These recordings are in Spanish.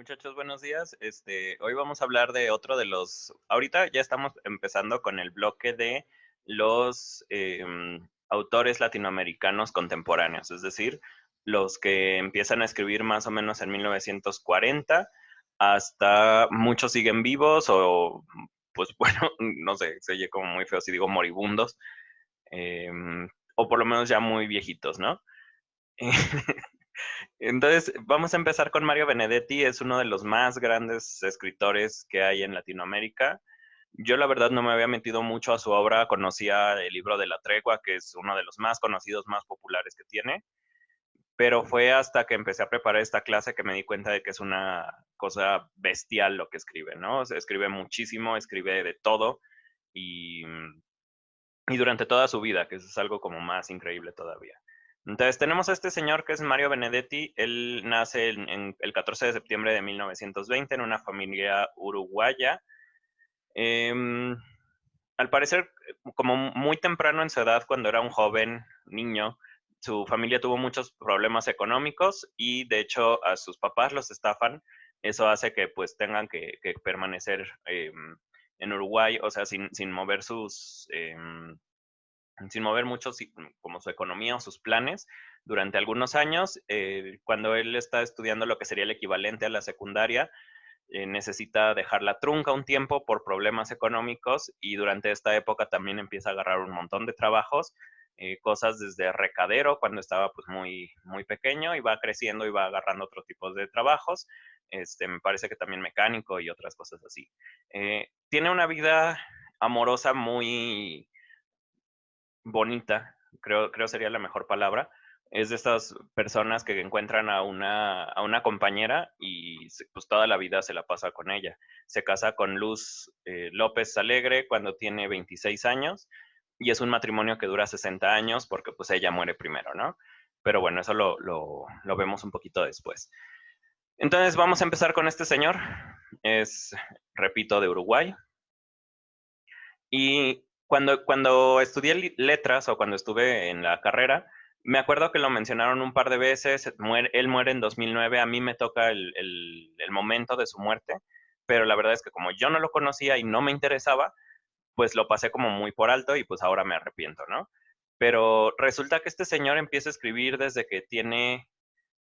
Muchachos, buenos días. Hoy vamos a hablar de otro de ahorita ya estamos empezando con el bloque de los autores latinoamericanos contemporáneos, es decir, los que empiezan a escribir más o menos en 1940, hasta muchos siguen vivos o, pues bueno, no sé, se oye como muy feo si digo moribundos, o por lo menos ya muy viejitos, ¿no? Entonces, vamos a empezar con Mario Benedetti, es uno de los más grandes escritores que hay en Latinoamérica. Yo la verdad no me había metido mucho a su obra, conocía el libro de La Tregua, que es uno de los más conocidos, más populares que tiene, pero fue hasta que empecé a preparar esta clase que me di cuenta de que es una cosa bestial lo que escribe, ¿no? O sea, escribe muchísimo, escribe de todo y, y durante toda su vida, que eso es algo como más increíble todavía. Entonces tenemos a este señor que es Mario Benedetti. Él nace en el 14 de septiembre de 1920 en una familia uruguaya. Em, Al parecer, como muy temprano en su edad, cuando era un joven niño, su familia tuvo muchos problemas económicos y de hecho a sus papás los estafan. Eso hace que pues tengan que permanecer en Uruguay, o sea, sin mover sin mover mucho como su economía o sus planes durante algunos años. Cuando él está estudiando lo que sería el equivalente a la secundaria, necesita dejar la trunca un tiempo por problemas económicos y durante esta época también empieza a agarrar un montón de trabajos, cosas desde recadero cuando estaba pues muy pequeño y va creciendo y va agarrando otro tipo de trabajos. Me parece que también mecánico y otras cosas así. Tiene una vida amorosa muy bonita, creo sería la mejor palabra. Es de estas personas que encuentran a una compañera y pues toda la vida se la pasa con ella. Se casa con Luz López Alegre cuando tiene 26 años y es un matrimonio que dura 60 años porque pues ella muere primero, ¿no? Pero bueno, eso lo vemos un poquito después. Entonces vamos a empezar con este señor. Es, repito, de Uruguay. Y cuando estudié letras o cuando estuve en la carrera, me acuerdo que lo mencionaron un par de veces. Él muere en 2009. A mí me toca el momento de su muerte, pero la verdad es que como yo no lo conocía y no me interesaba, pues lo pasé como muy por alto y pues ahora me arrepiento, ¿no? Pero resulta que este señor empieza a escribir desde que tiene,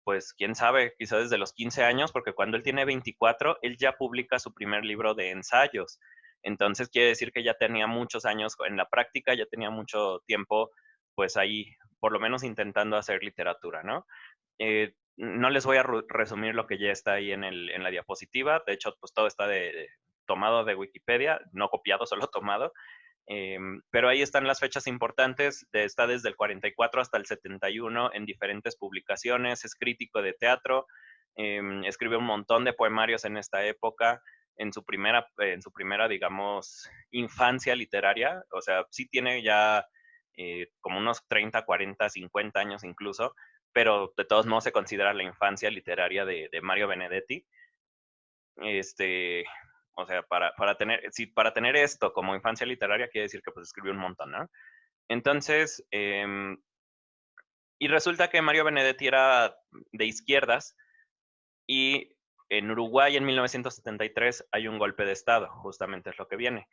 pues quién sabe, quizás desde los 15 años, porque cuando él tiene 24, él ya publica su primer libro de ensayos. Entonces quiere decir que ya tenía muchos años en la práctica, ya tenía mucho tiempo, pues ahí, por lo menos intentando hacer literatura, ¿no? No les voy a resumir lo que ya está ahí en la diapositiva. De hecho, pues todo está tomado de Wikipedia, no copiado, solo tomado. Pero ahí están las fechas importantes, está desde el 44 hasta el 71 en diferentes publicaciones, es crítico de teatro, escribe un montón de poemarios en esta época, en su primera, digamos, infancia literaria. O sea, sí tiene ya como unos 30, 40, 50 años incluso, pero de todos modos se considera la infancia literaria de Mario Benedetti. Este, o sea, para tener esto como infancia literaria, quiere decir que pues escribió un montón, ¿no? Entonces, y resulta que Mario Benedetti era de izquierdas y en Uruguay en 1973 hay un golpe de Estado, justamente es lo que viene.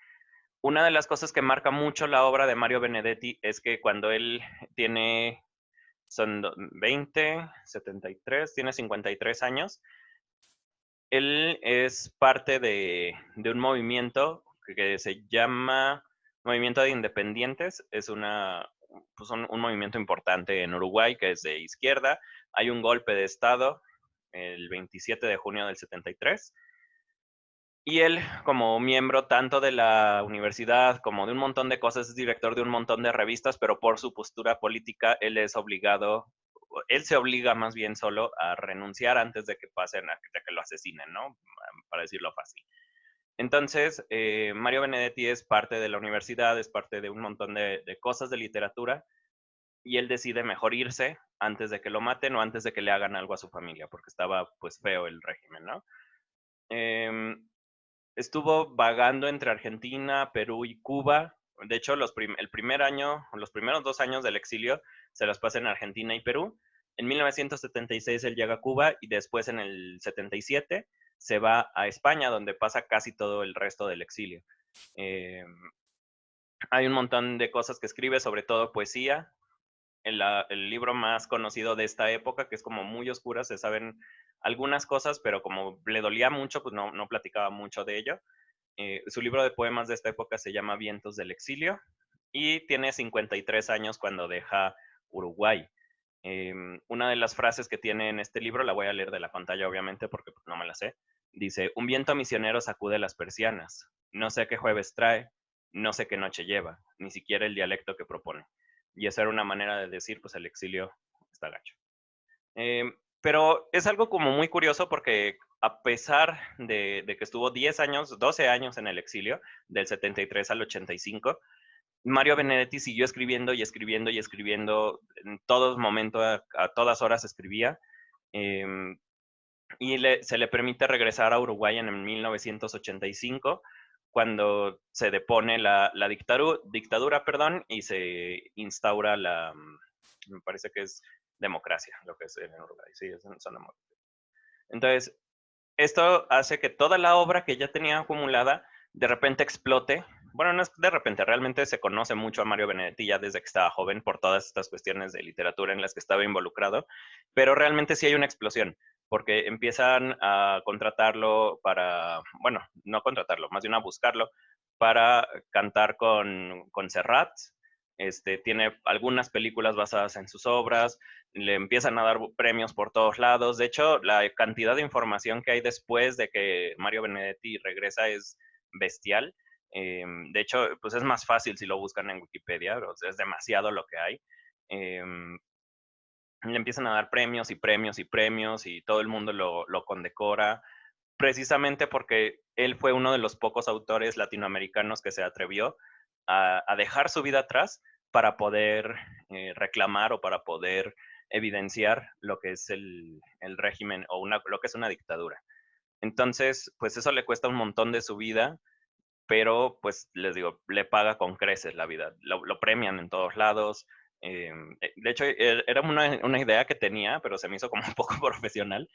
Una de las cosas que marca mucho la obra de Mario Benedetti es que cuando él tiene, son 20, 73, tiene 53 años. Él es parte de un movimiento que se llama Movimiento de Independientes. Es pues un movimiento importante en Uruguay que es de izquierda. Hay un golpe de Estado el 27 de junio del 73. Y él, como miembro tanto de la universidad como de un montón de cosas, es director de un montón de revistas, pero por su postura política, él se obliga más bien solo a renunciar antes de que de que lo asesinen, ¿no? Para decirlo fácil. Entonces, Mario Benedetti es parte de la universidad, es parte de un montón de cosas de literatura, y él decide mejor irse antes de que lo maten o antes de que le hagan algo a su familia, porque estaba pues feo el régimen, ¿no? Em, Estuvo vagando entre Argentina, Perú y Cuba. De hecho, el primer año, los primeros 2 años del exilio se los pasa en Argentina y Perú. En 1976 él llega a Cuba y después en el 77 se va a España, donde pasa casi todo el resto del exilio. Eh, Hay un montón de cosas que escribe, sobre todo poesía. El libro más conocido de esta época, que es como muy oscura, se saben algunas cosas, pero como le dolía mucho, pues no platicaba mucho de ello. Su libro de poemas de esta época se llama Vientos del Exilio y tiene 53 años cuando deja Uruguay. Una de las frases que tiene en este libro, la voy a leer de la pantalla obviamente porque no me la sé, dice, un viento misionero sacude las persianas, no sé qué jueves trae, no sé qué noche lleva, ni siquiera el dialecto que propone. Y esa era una manera de decir, pues el exilio está gacho. Pero es algo como muy curioso porque a pesar de que estuvo 10 años, 12 años en el exilio, del 73 al 85, Mario Benedetti siguió escribiendo y escribiendo y escribiendo, en todos momentos, a todas horas escribía, eh, y se le permite regresar a Uruguay en 1985, cuando se depone la dictadura, perdón, y se instaura me parece que es democracia, lo que es en Uruguay, sí, son democracia. Entonces, esto hace que toda la obra que ya tenía acumulada de repente explote. Bueno, no es de repente, realmente se conoce mucho a Mario Benedetti ya desde que estaba joven por todas estas cuestiones de literatura en las que estaba involucrado, pero realmente sí hay una explosión, porque empiezan a contratarlo para, bueno, no contratarlo, más bien a buscarlo para cantar con Serrat. Tiene algunas películas basadas en sus obras, le empiezan a dar premios por todos lados. De hecho, la cantidad de información que hay después de que Mario Benedetti regresa es bestial. De hecho, pues es más fácil si lo buscan en Wikipedia, o sea, es demasiado lo que hay. Eh, Le empiezan a dar premios y premios y premios y todo el mundo lo condecora, precisamente porque él fue uno de los pocos autores latinoamericanos que se atrevió a dejar su vida atrás para poder reclamar o para poder evidenciar lo que es el régimen o lo que es una dictadura. Entonces, pues eso le cuesta un montón de su vida, pero pues les digo, le paga con creces la vida, lo premian en todos lados. De hecho, era una idea que tenía, pero se me hizo como un poco profesional,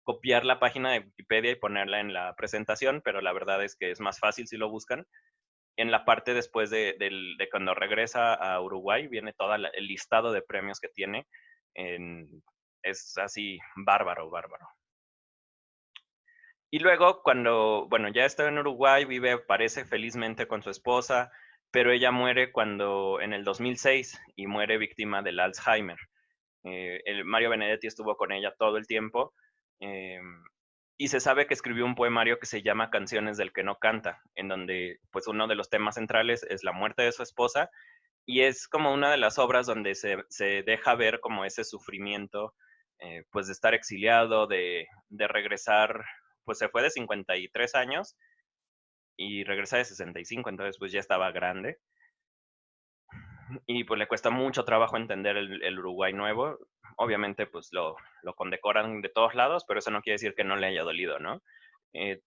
copiar la página de Wikipedia y ponerla en la presentación, pero la verdad es que es más fácil si lo buscan. En la parte después de cuando regresa a Uruguay, viene todo el listado de premios que tiene. Es así bárbaro, bárbaro. Y luego, cuando, bueno, ya está en Uruguay, vive, parece felizmente con su esposa, pero ella muere en el 2006, y muere víctima del Alzheimer. Mario Benedetti estuvo con ella todo el tiempo, eh, y se sabe que escribió un poemario que se llama Canciones del que no canta, en donde pues uno de los temas centrales es la muerte de su esposa, y es como una de las obras donde se deja ver como ese sufrimiento, pues de estar exiliado, de regresar, pues se fue de 53 años y regresa de 65, entonces pues ya estaba grande y pues le cuesta mucho trabajo entender el Uruguay nuevo. Obviamente pues lo condecoran de todos lados, pero eso no quiere decir que no le haya dolido, ¿no?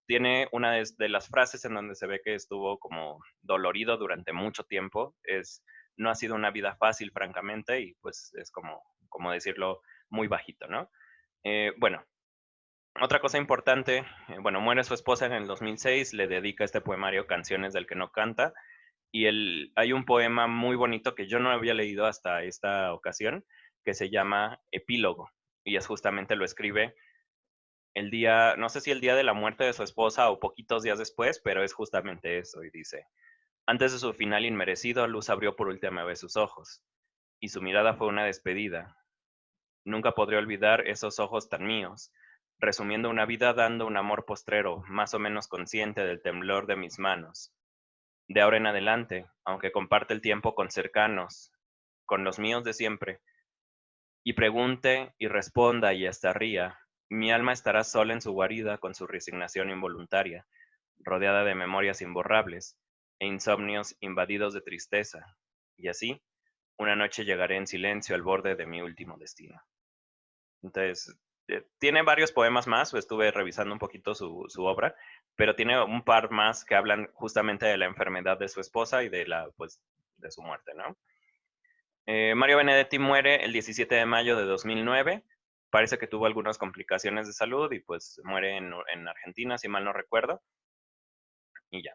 Tiene una de las frases en donde se ve que estuvo como dolorido durante mucho tiempo, no ha sido una vida fácil, francamente, y pues es como decirlo muy bajito, ¿no? Bueno, otra cosa importante, bueno, muere su esposa en el 2006, le dedica este poemario Canciones del que no canta, y hay un poema muy bonito que yo no había leído hasta esta ocasión, que se llama Epílogo, y es justamente lo escribe el día, no sé si el día de la muerte de su esposa o poquitos días después, pero es justamente eso, y dice, antes de su final inmerecido, Luz abrió por última vez sus ojos, y su mirada fue una despedida. Nunca podré olvidar esos ojos tan míos, resumiendo una vida dando un amor postrero, más o menos consciente del temblor de mis manos. De ahora en adelante, aunque comparte el tiempo con cercanos, con los míos de siempre, y pregunte y responda y hasta ría, mi alma estará sola en su guarida con su resignación involuntaria, rodeada de memorias imborrables e insomnios invadidos de tristeza, y así, una noche llegaré en silencio al borde de mi último destino. Entonces, tiene varios poemas más, estuve revisando un poquito su obra, pero tiene un par más que hablan justamente de la enfermedad de su esposa y pues, de su muerte, ¿no? Mario Benedetti muere el 17 de mayo de 2009. Parece que tuvo algunas complicaciones de salud y pues muere en Argentina, si mal no recuerdo. Y ya.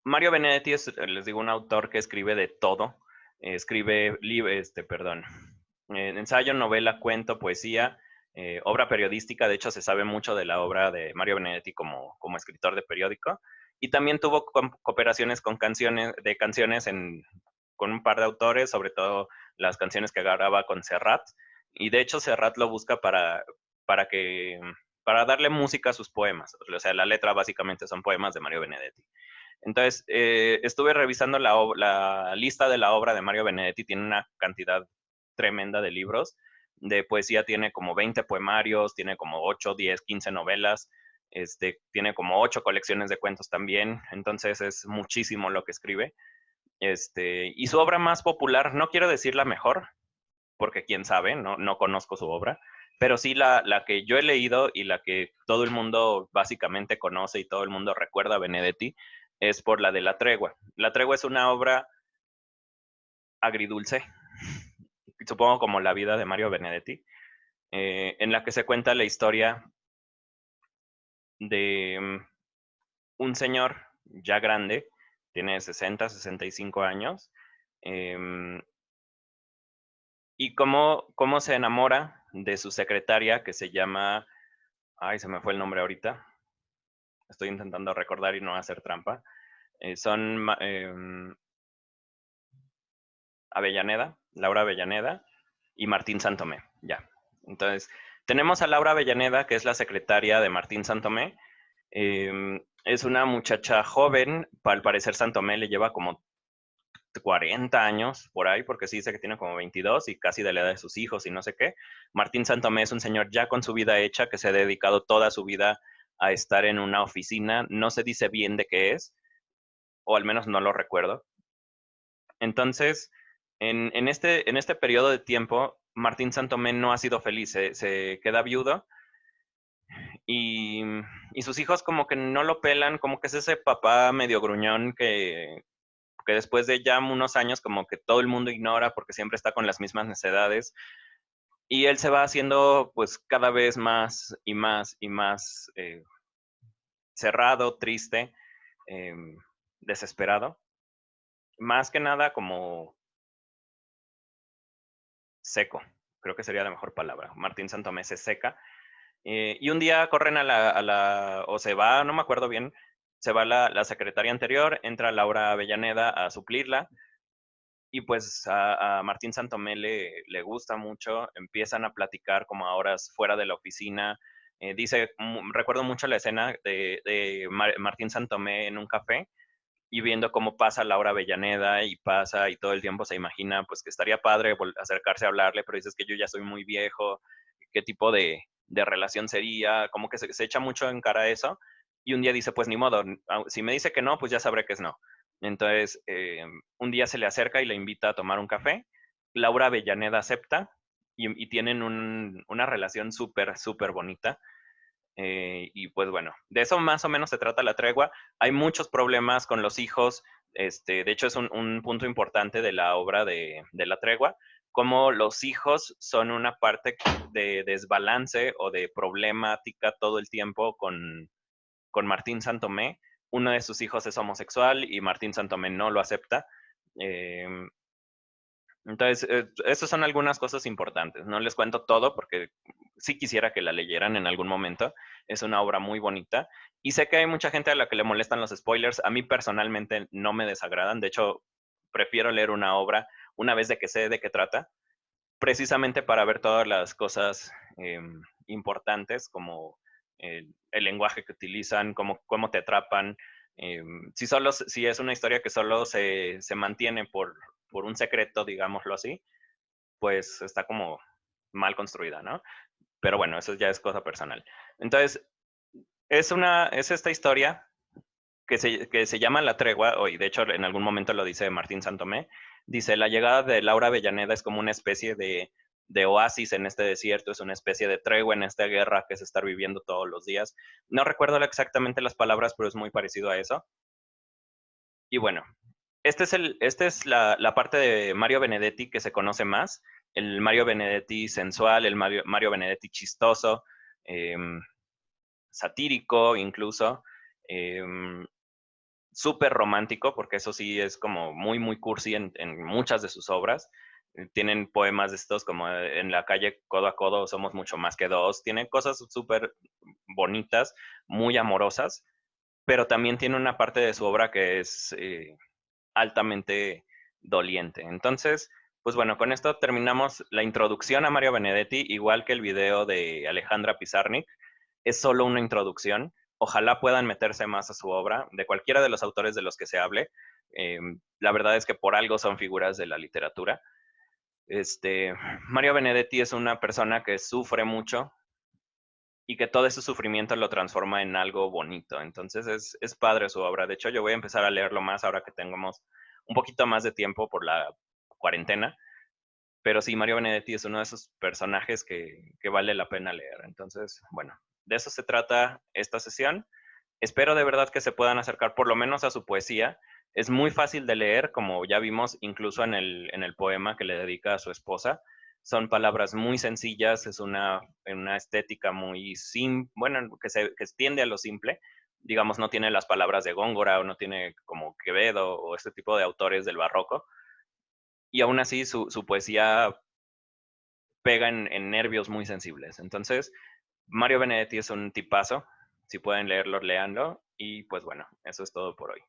Mario Benedetti es, les digo, un autor que escribe de todo. Escribe, ensayo, novela, cuento, poesía, obra periodística. De hecho, se sabe mucho de la obra de Mario Benedetti como escritor de periódico. Y también tuvo cooperaciones con canciones con un par de autores, sobre todo las canciones que grababa con Serrat. Y de hecho, Serrat lo busca para que, para darle música a sus poemas. O sea, la letra básicamente son poemas de Mario Benedetti. Entonces, estuve revisando la lista de la obra de Mario Benedetti, tiene una cantidad tremenda de libros. De poesía tiene como 20 poemarios, tiene como 8, 10, 15 novelas, tiene como 8 colecciones de cuentos también, entonces es muchísimo lo que escribe. Y su obra más popular, no quiero decir la mejor, porque quién sabe, no conozco su obra, pero sí la que yo he leído y la que todo el mundo básicamente conoce y todo el mundo recuerda a Benedetti es por la de La Tregua. La Tregua es una obra agridulce, supongo como la vida de Mario Benedetti, en la que se cuenta la historia de un señor ya grande, tiene 60, 65 años, em, y cómo se enamora de su secretaria que se llama, ay, se me fue el nombre ahorita, estoy intentando recordar y no hacer trampa. Son Avellaneda, Laura Avellaneda y Martín Santomé, ya. Entonces, tenemos a Laura Avellaneda, que es la secretaria de Martín Santomé. Es una muchacha joven, al parecer Santomé le lleva como 40 años por ahí, porque sí dice que tiene como 22 y casi de la edad de sus hijos y no sé qué. Martín Santomé es un señor ya con su vida hecha, que se ha dedicado toda su vida a estar en una oficina, no se dice bien de qué es, o al menos no lo recuerdo. Entonces, en este periodo de tiempo, Martín Santomé no ha sido feliz, se queda viudo y, y sus hijos como que no lo pelan, como que es ese papá medio gruñón que después de ya unos años como que todo el mundo ignora porque siempre está con las mismas necesidades y él se va haciendo pues cada vez más y más y más cerrado, triste, em, desesperado, más que nada como seco, creo que sería la mejor palabra. Martín Santomé se seca. Y un día corren o se va, no me acuerdo bien, se va la secretaria anterior, entra Laura Avellaneda a suplirla, y pues a Martín Santomé le gusta mucho, empiezan a platicar como a horas fuera de la oficina. Recuerdo mucho la escena de Martín Santomé en un café, y viendo cómo pasa Laura Avellaneda y pasa y todo el tiempo se imagina pues que estaría padre acercarse a hablarle, pero dices que yo ya soy muy viejo, qué tipo de relación sería, como que se echa mucho en cara eso y un día dice pues ni modo, si me dice que no, pues ya sabré que es no. Entonces un día se le acerca y le invita a tomar un café, Laura Avellaneda acepta y tienen una relación súper, súper bonita. Y pues bueno, de eso más o menos se trata la tregua. Hay muchos problemas con los hijos. De hecho, es un punto importante de la obra de la tregua, como los hijos son una parte de desbalance o de problemática todo el tiempo con Martín Santomé. Uno de sus hijos es homosexual y Martín Santomé no lo acepta. Eh, entonces, esas son algunas cosas importantes. No les cuento todo porque sí quisiera que la leyeran en algún momento. Es una obra muy bonita. Y sé que hay mucha gente a la que le molestan los spoilers. A mí personalmente no me desagradan. De hecho, prefiero leer una obra una vez de que sé de qué trata, precisamente para ver todas las cosas importantes, como el lenguaje que utilizan, cómo te atrapan. Si es una historia que solo se mantiene por un secreto, digámoslo así, pues está como mal construida, ¿no? Pero bueno, eso ya es cosa personal. Entonces, es esta historia que se llama La Tregua, y de hecho en algún momento lo dice Martín Santomé, dice, la llegada de Laura Avellaneda es como una especie de oasis en este desierto, es una especie de tregua en esta guerra que se está viviendo todos los días. No recuerdo exactamente las palabras, pero es muy parecido a eso. Y bueno, Esta es la parte de Mario Benedetti que se conoce más, el Mario Benedetti sensual, el Mario Benedetti chistoso, em, satírico incluso, em, súper romántico, porque eso sí es como muy, muy cursi en muchas de sus obras. Tienen poemas de estos como en la calle codo a codo somos mucho más que dos. Tienen cosas súper bonitas, muy amorosas, pero también tiene una parte de su obra que es altamente doliente. Entonces, pues bueno, con esto terminamos la introducción a Mario Benedetti, igual que el video de Alejandra Pizarnik. Es solo una introducción. Ojalá puedan meterse más a su obra, de cualquiera de los autores de los que se hable. Eh, la verdad es que por algo son figuras de la literatura. Este, Mario Benedetti es una persona que sufre mucho y que todo ese sufrimiento lo transforma en algo bonito. Entonces es padre su obra. De hecho, yo voy a empezar a leerlo más ahora que tengamos un poquito más de tiempo por la cuarentena. Pero sí, Mario Benedetti es uno de esos personajes que vale la pena leer. Entonces, bueno, de eso se trata esta sesión. Espero de verdad que se puedan acercar por lo menos a su poesía. Es muy fácil de leer, como ya vimos incluso en el poema que le dedica a su esposa. Son palabras muy sencillas, es una estética muy simple, bueno, que tiende a lo simple. Digamos, no tiene las palabras de Góngora o no tiene como Quevedo o este tipo de autores del barroco. Y aún así su poesía pega en nervios muy sensibles. Entonces, Mario Benedetti es un tipazo. Si pueden leerlo, leanlo. Y pues bueno, eso es todo por hoy.